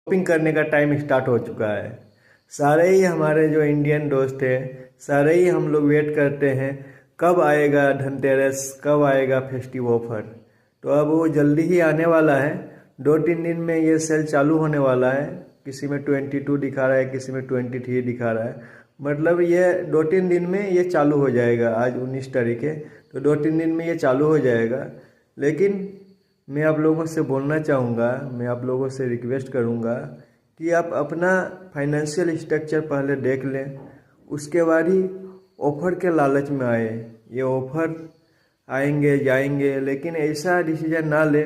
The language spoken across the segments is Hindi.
शॉपिंग करने का टाइम स्टार्ट हो चुका है। सारे ही हमारे जो इंडियन दोस्त हैं, सारे ही हम लोग वेट करते हैं कब आएगा धनतेरस, कब आएगा फेस्टिव ऑफर। तो अब वो जल्दी ही आने वाला है। 2-3 दिन में ये सेल चालू होने वाला है। किसी में 22 दिखा रहा है, किसी में 23 दिखा रहा है। मतलब ये 2-3 दिन में ये चालू हो जाएगा। आज 19 तारीख है, तो 2-3 दिन में ये चालू हो जाएगा। लेकिन मैं आप लोगों से बोलना चाहूँगा, मैं आप लोगों से रिक्वेस्ट करूँगा कि आप अपना फाइनेंशियल स्ट्रक्चर पहले देख लें, उसके बाद ही ऑफ़र के लालच में आए। ये ऑफ़र आएंगे जाएंगे, लेकिन ऐसा डिसीजन ना ले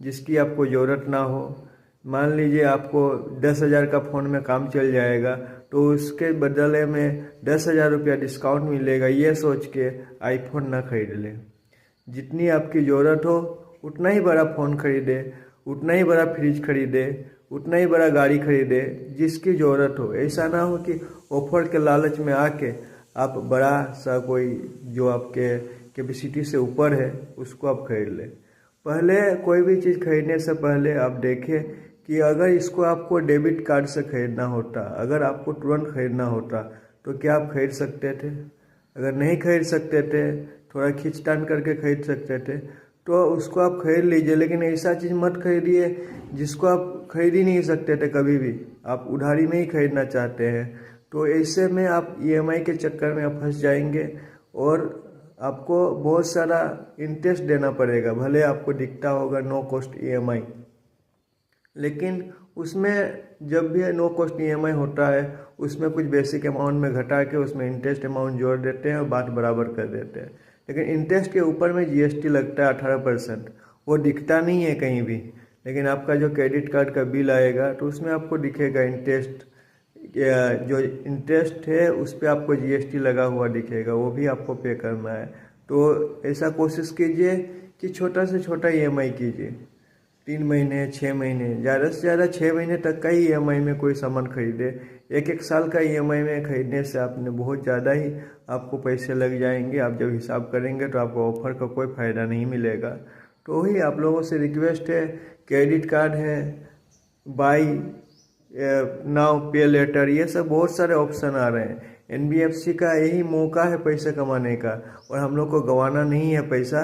जिसकी आपको ज़रूरत ना हो। मान लीजिए आपको 10,000 का फ़ोन में काम चल जाएगा, तो उसके बदले में 10,000 रुपया डिस्काउंट मिलेगा, ये सोच के आईफोन ना खरीद लें। जितनी आपकी ज़रूरत हो उतना ही बड़ा फ़ोन खरीदे, उतना ही बड़ा फ्रिज खरीदे, उतना ही बड़ा गाड़ी खरीदे जिसकी ज़रूरत हो। ऐसा ना हो कि ऑफर के लालच में आके आप बड़ा सा कोई जो आपके कैपेसिटी से ऊपर है उसको आप खरीद लें। पहले कोई भी चीज़ खरीदने से पहले आप देखें कि अगर इसको आपको डेबिट कार्ड से खरीदना होता, अगर आपको तुरंत खरीदना होता, तो क्या आप खरीद सकते थे? अगर नहीं खरीद सकते थे, थोड़ा खींचतान करके खरीद सकते थे, तो उसको आप खरीद लीजिए। लेकिन ऐसा चीज़ मत खरीदिए जिसको आप खरीद ही नहीं सकते थे कभी भी, आप उधारी में ही खरीदना चाहते हैं। तो ऐसे में आप ईएमआई के चक्कर में आप फंस जाएंगे और आपको बहुत सारा इंटरेस्ट देना पड़ेगा। भले आपको दिखता होगा नो कॉस्ट ईएमआई, लेकिन उसमें जब भी नो कॉस्ट ईएमआई होता है उसमें कुछ बेसिक अमाउंट में घटा के उसमें इंटरेस्ट अमाउंट जोड़ देते हैं और बात बराबर कर देते हैं। लेकिन इंटरेस्ट के ऊपर में जीएसटी लगता है 18%, वो दिखता नहीं है कहीं भी। लेकिन आपका जो क्रेडिट कार्ड का बिल आएगा तो उसमें आपको दिखेगा इंटरेस्ट, जो इंटरेस्ट है उस पर आपको जीएसटी लगा हुआ दिखेगा, वो भी आपको पे करना है। तो ऐसा कोशिश कीजिए कि छोटा से छोटा ईएमआई कीजिए, 3 महीने 6 महीने, ज़्यादा से ज़्यादा 6 महीने तक का ही ईएमआई में कोई सामान खरीदे। 1-1 साल का ईएमआई में खरीदने से आपने बहुत ज़्यादा ही आपको पैसे लग जाएंगे। आप जब हिसाब करेंगे तो आपको ऑफर का कोई फ़ायदा नहीं मिलेगा। तो वही आप लोगों से रिक्वेस्ट है, क्रेडिट कार्ड है, बाई नाउ पे लेटर, ये सब बहुत सारे ऑप्शन आ रहे हैं। एनबीएफसी का यही मौका है पैसे कमाने का, और हम लोग को गंवाना नहीं है पैसा।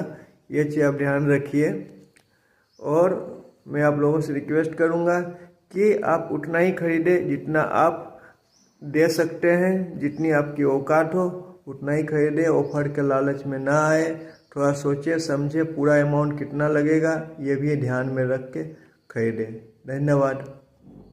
ये चीज़ आप ध्यान रखिए। और मैं आप लोगों से रिक्वेस्ट करूंगा कि आप उतना ही खरीदें जितना आप दे सकते हैं, जितनी आपकी औकात हो उतना ही खरीदें। ऑफर के लालच में ना आए, थोड़ा सोचे समझे पूरा अमाउंट कितना लगेगा ये भी ध्यान में रख के खरीदें। धन्यवाद।